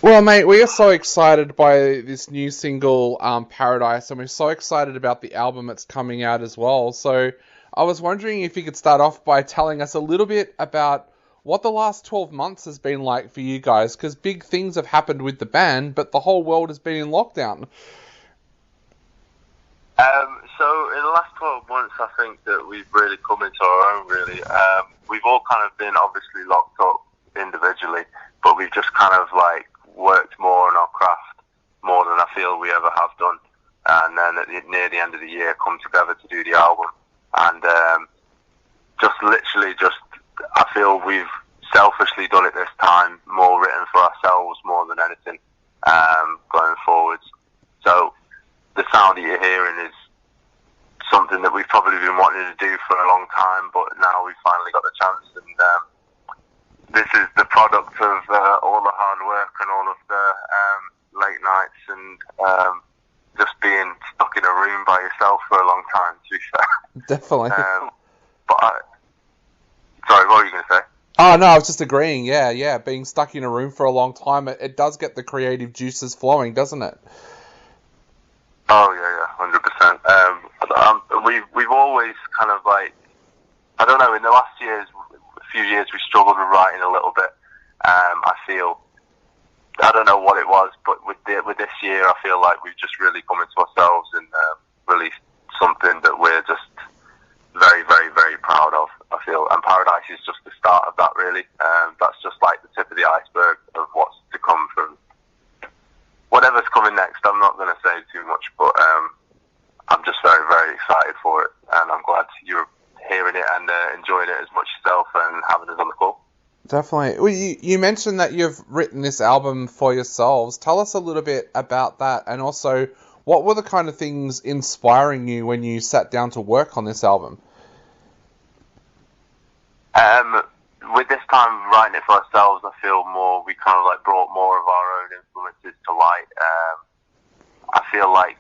Well, mate, we are so excited by this new single, Paradise, and we're so excited about the album that's coming out as well. So, I was wondering if you could start off by telling us a little bit about what the last 12 months has been like for you guys, because big things have happened with the band, but the whole world has been in lockdown. So in the last 12 months, I think that we've really come into our own, really. We've all kind of been obviously locked up individually, but we've just kind of like worked more on our craft more than I feel we ever have done. And then near the end of the year, come together to do the album. And just literally just, I feel we've selfishly done it this time, more written for ourselves more than anything, going forwards. So the sound that you're hearing is something that we've probably been wanting to do for a long time, but now we've finally got the chance. And this is the product of all the hard work and all of the late nights and just being stuck in a room by yourself for a long time, to be fair. Definitely. Sorry, what were you going to say? Oh, no, I was just agreeing. Yeah, yeah. Being stuck in a room for a long time, it does get the creative juices flowing, doesn't it? Oh yeah, 100%. We've always kind of like, I don't know, in the last few years we struggled with writing a little bit. I feel, I don't know what it was, but with this year I feel like we've just really come into ourselves and released something that we're just very, very, very proud of, I feel. And Paradise is just the start of that, really. That's just like the tip of the iceberg of what's to come from whatever's coming next. I'm not going to say too much, but I'm just very, very excited for it, and I'm glad you're hearing it and enjoying it as much yourself and having us on the call. Definitely. Well, you mentioned that you've written this album for yourselves. Tell us a little bit about that, and also what were the kind of things inspiring you when you sat down to work on this album? With this time writing it for ourselves, I feel more we kind of like brought more of our own influences to light. I feel like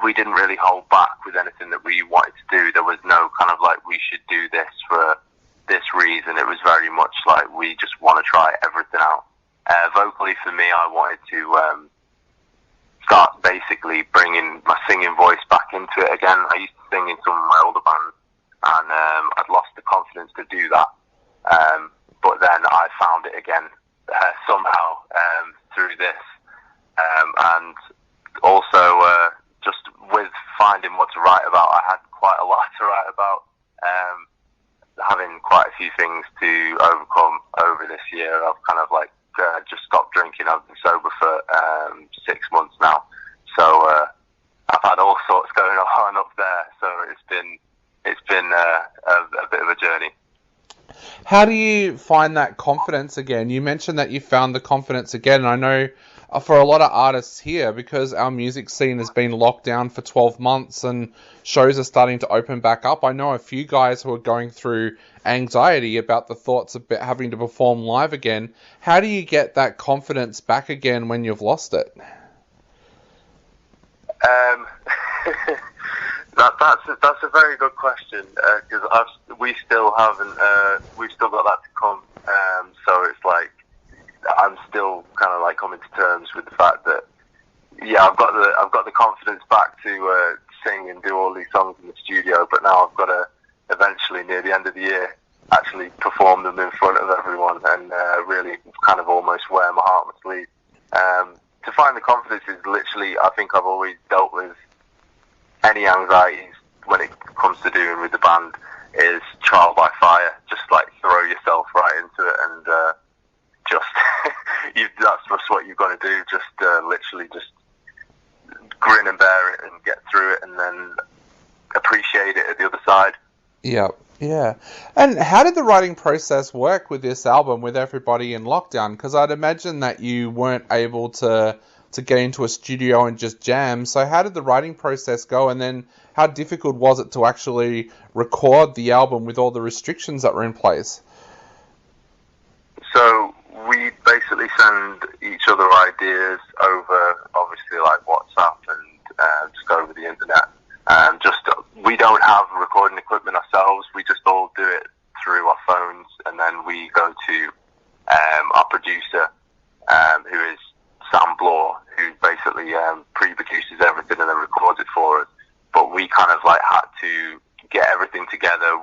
we didn't really hold back with anything that we wanted to do. There was no kind of like we should do this for this reason. It was very much like we just want to try everything out. Vocally for me, I wanted to start basically bringing my singing voice back into it again. I used to sing in some of my older bands, and I'd lost the confidence to do that. But then I found it again somehow through this, and also just with finding what to write about, I had quite a lot to write about. Having quite a few things to overcome over this year. I've kind of like just stopped drinking. I've been sober for 6 months now, so I've had all sorts going on up there. So it's been a bit of a journey. How do you find that confidence again? You mentioned that you found the confidence again, and I know for a lot of artists here, because our music scene has been locked down for 12 months and shows are starting to open back up, I know a few guys who are going through anxiety about the thoughts of having to perform live again. How do you get that confidence back again when you've lost it? That's a very good question, because we still haven't we've still got that to come. So it's like I'm still kind of like coming to terms with the fact that I've got the confidence back to sing and do all these songs in the studio, but now I've got to eventually near the end of the year actually perform them in front of everyone and really kind of almost wear my heart on my sleeve. To find the confidence is literally, I think I've always dealt with any anxieties when it comes to doing with the band is trial by fire. Just like throw yourself right into it and just that's just what you've got to do. Just literally just grin and bear it and get through it, and then appreciate it at the other side. Yeah, yeah. And how did the writing process work with this album with everybody in lockdown? Because I'd imagine that you weren't able to get into a studio and just jam. So how did the writing process go? And then how difficult was it to actually record the album with all the restrictions that were in place? So we basically send each other ideas over, obviously, like WhatsApp and just over the internet. We don't have recording equipment ourselves. We just all do it through our phones, and then we go to our producer, who is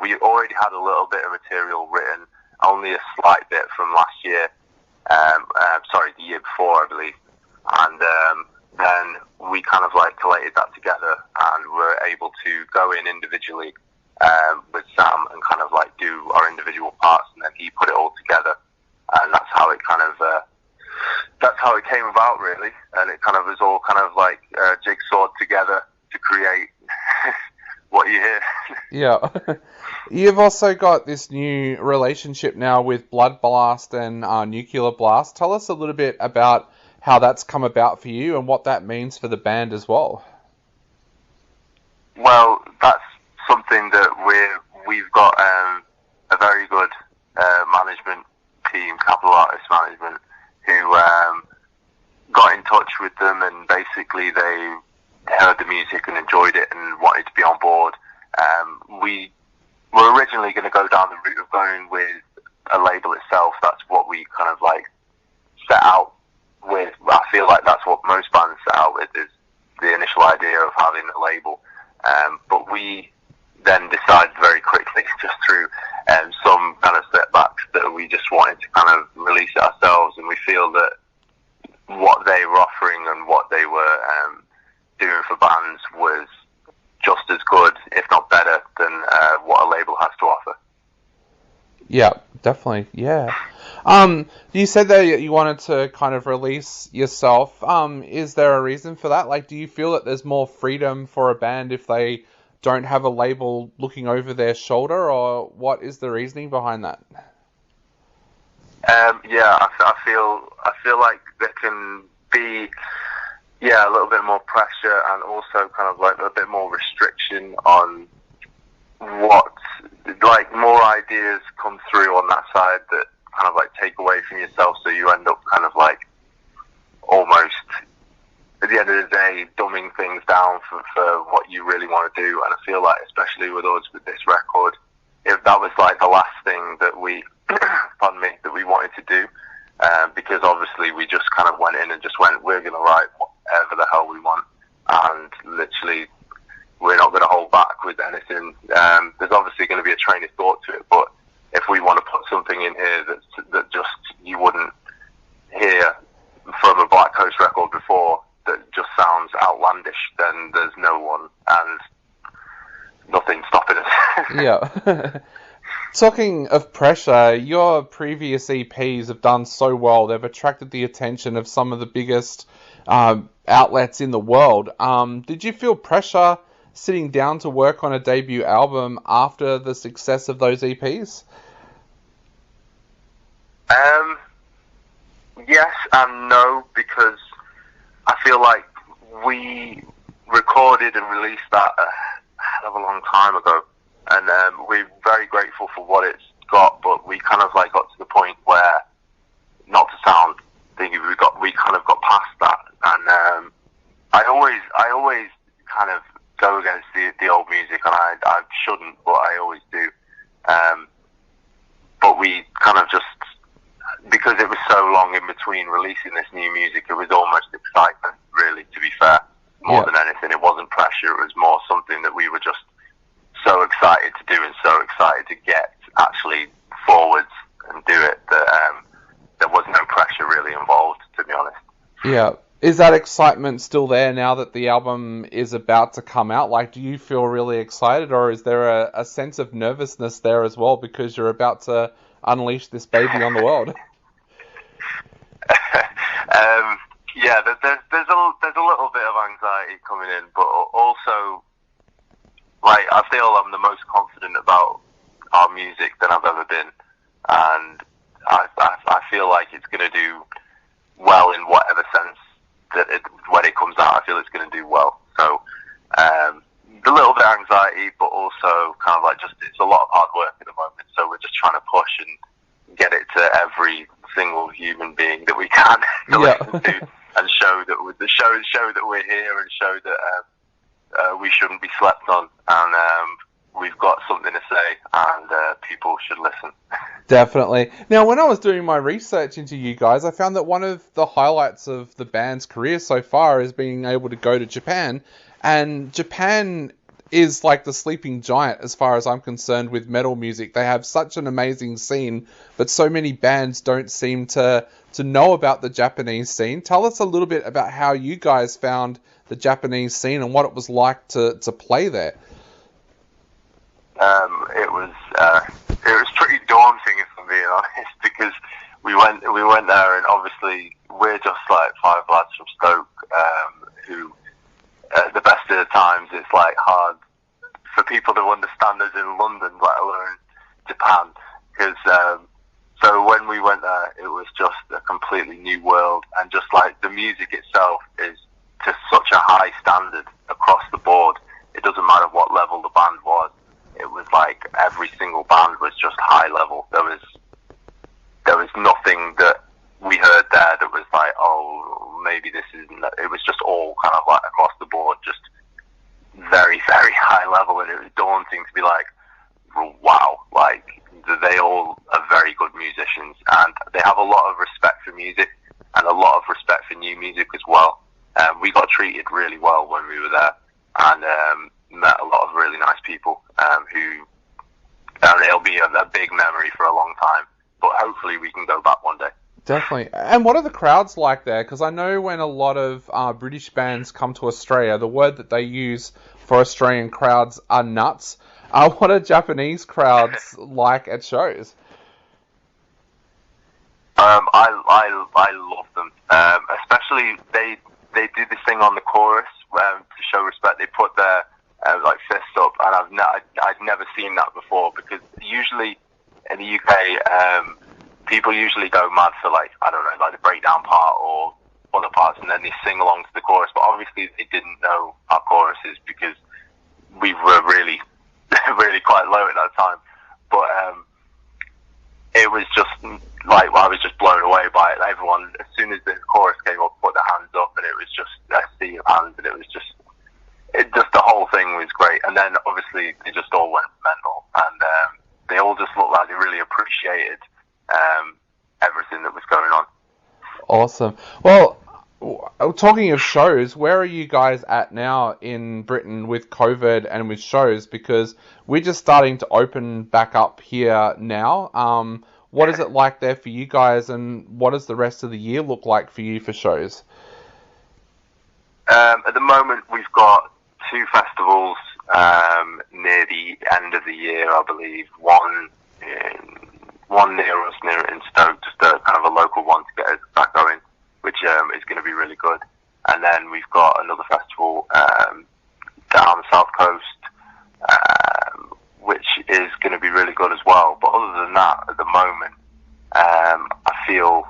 we already had a little bit of material written, only a slight bit from last year. The year before, I believe. And then we kind of like collated that together and were able to go in individually with Sam and kind of like do our individual parts, and then he put it all together, and that's how it kind of that's how it came about, really. And it kind of was all kind of like jigsawed together to create what you hear. Yeah. You've also got this new relationship now with Blood Blast and Nuclear Blast. Tell us a little bit about how that's come about for you and what that means for the band as well. Well, that's something that we've got a very good management team, Capital Artists Management, who got in touch with them, and basically they heard the music and enjoyed it and wanted to be on board. We were originally going to go down the route of going with a label itself. That's what we kind of like set out with. I feel like that's what most bands set out with, is the initial idea of having a label. But we then decided very quickly, just through some kind of setbacks, that we just wanted to kind of release it ourselves. And we feel that what they were offering and what they were doing for bands was just as good, if not better, than what a label has to offer. Yeah, definitely. Yeah. You said that you wanted to kind of release yourself. Is there a reason for that? Like, do you feel that there's more freedom for a band if they don't have a label looking over their shoulder, or what is the reasoning behind that? I feel like there can be a little bit more pressure, and also kind of like a bit more restriction on what, like, more ideas come through on that side that kind of like take away from yourself, so you end up kind of like almost at the end of the day dumbing things down for what you really want to do. And I feel like, especially with us, with this record, if that was like the last thing that we that we wanted to do, because obviously we just kind of went in and just went, we're going to write whatever the hell we want, and literally we're not going to hold back with anything. There's obviously going to be a train of thought to it, but if we want to put something in here that just you wouldn't hear from a Black Coast record before, that just sounds outlandish, then there's no one and nothing stopping us. Yeah. Talking of pressure, your previous EPs have done so well. They've attracted the attention of some of the biggest outlets in the world. Did you feel pressure sitting down to work on a debut album after the success of those EPs? Yes and no, because I feel like we recorded and released that a hell of a long time ago, and we're very grateful for what it's got, but we kind of like got to the point where, not to sound thingy, we kind of got past that, and I always kind of go against the old music, and I shouldn't, but I always do. But we kind of just, because it was so long in between releasing this new music, it was almost excitement, really, to be fair, more than anything. It wasn't pressure, it was more something that we were just so excited to do and so excited to get actually forwards and do it, that there was no pressure really involved, to be honest. Yeah. Is that excitement still there now that the album is about to come out? Like, do you feel really excited, or is there a sense of nervousness there as well because you're about to unleash this baby on the world? There's a little bit of anxiety coming in, but also, like, I feel I'm the most confident about our music than I've ever been, and I feel like it's going to do well in whatever sense that when it comes out. I feel it's going to do well. So a little bit of anxiety, but also kind of like just, it's a lot of hard work at the moment. So we're just trying to push and get it to every single human being that we can to listen to, and show that we're here, and show that we shouldn't be slept on, and we've got something to say, and people should listen. Definitely. Now, when I was doing my research into you guys, I found that one of the highlights of the band's career so far is being able to go to Japan. And Japan is like the sleeping giant as far as I'm concerned with metal music. They have such an amazing scene, but so many bands don't seem to know about the Japanese scene. Tell us a little bit about how you guys found the Japanese scene and what it was like to play there. It was pretty daunting, if I'm being honest, because we went there, and obviously we're just like 5 lads from Stoke, who at the best of the times it's like hard for people to understand us in London, let alone Japan. Because so when we went there, it was just a completely new world, and just like the music itself is to such a high standard across the board. It doesn't matter what level the band was. It was like every single band was just high level. There was nothing that we heard there that was like, oh, maybe this isn't. It was just all kind of like across the board, just very, very high level, and it was daunting to be like, wow, like they all are very good musicians, and they have a lot of respect for music and a lot of respect for new music as well. We got treated really well when we were there, and met a lot of really nice people who, and it'll be a big memory for a long time, but hopefully we can go back one day. Definitely. And what are the crowds like there? Because I know when a lot of British bands come to Australia, the word that they use for Australian crowds are nuts. What are Japanese crowds like at shows? I love them. Especially they do this thing on the chorus to show respect. They put their like fists up, and I'd never seen that before, because usually in the UK people usually go mad for like, I don't know, like the breakdown part or other parts, and then they sing along to the chorus. But obviously they didn't know our choruses because we were really really quite low at that time. But it was just like, well, I was just blown away by it. Everyone, as soon as the chorus came up, put their hands up, and it was just a sea of hands, and it just the whole thing was great. And then obviously they just all went mental, and they all just looked like they really appreciated everything that was going on. Awesome. Well, talking of shows, where are you guys at now in Britain with COVID and with shows? Because we're just starting to open back up here now. What is it like there for you guys, and what does the rest of the year look like for you for shows? At the moment, we've got 2 festivals near the end of the year, I believe. One near us, near in Stoke, just a kind of a local one to get us back going, which is going to be really good. And then we've got another festival down the south coast, which is going to be really good as well. But other than that, at the moment, I feel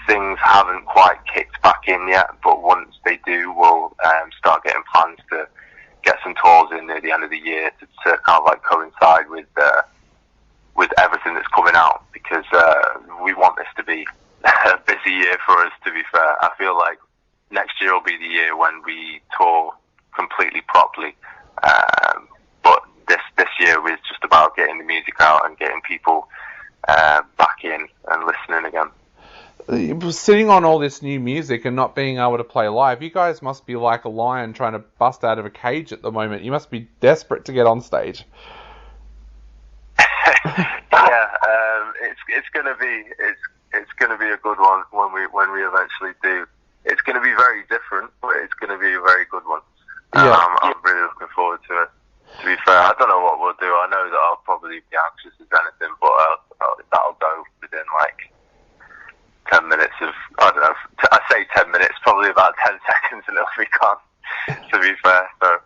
things haven't quite kicked back in yet. But once they do, we'll start getting plans to get some tours in near the end of the year to kind of like coincide with everything that's coming out, because we want this to be a busy year for us, to be fair. I feel like next year will be the year when we tour completely properly. But this year was just about getting the music out and getting people back in and listening again. Sitting on all this new music and not being able to play live, you guys must be like a lion trying to bust out of a cage at the moment. You must be desperate to get on stage. Yeah, it's gonna be a good one when we eventually do. It's gonna be very different, but it's gonna be a very good one. Yeah. I'm really looking forward to it. To be fair, I don't know what we'll do. I know that I'll probably be anxious as anything, but that'll go within like 10 minutes of, I don't know, I say 10 minutes, probably about 10 seconds, and it'll be gone, to be fair. So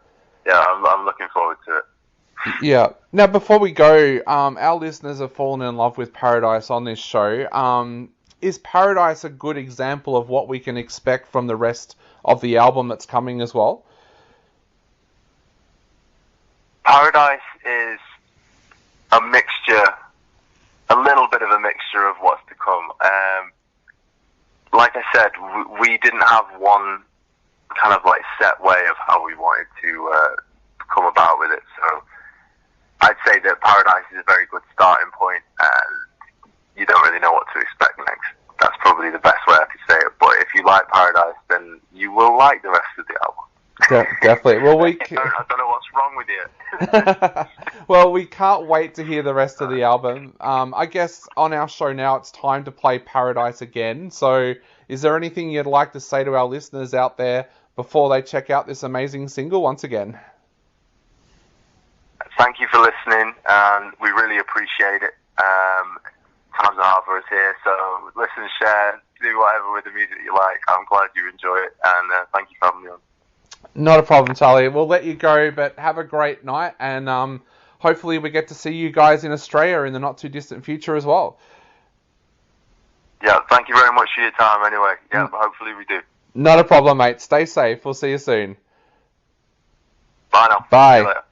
yeah, I'm looking forward to it. Yeah. Now, before we go, our listeners have fallen in love with Paradise on this show. Is Paradise a good example of what we can expect from the rest of the album that's coming as well? Paradise is a mixture, a little bit of a mixture of what's to come. Like I said, we didn't have one kind of like set way of how we wanted to come about with it. So I'd say that Paradise is a very good starting point, and you don't really know what to expect next. That's probably the best way I could say it. But if you like Paradise, then you will like the rest of the album. Definitely. Well, I don't know what's wrong with idea. Well, we can't wait to hear the rest of the album. I guess on our show now, it's time to play Paradise again. So, is there anything you'd like to say to our listeners out there before they check out this amazing single once again? Thank you for listening, and we really appreciate it. Times are hard for us here, so listen, share, do whatever with the music you like. I'm glad you enjoy it, and thank you for having me on. Not a problem, Charlie. We'll let you go, but have a great night, and hopefully we get to see you guys in Australia in the not too distant future as well. Yeah, thank you very much for your time anyway. Yeah, hopefully we do. Not a problem, mate. Stay safe. We'll see you soon. Bye now. Bye. See you later.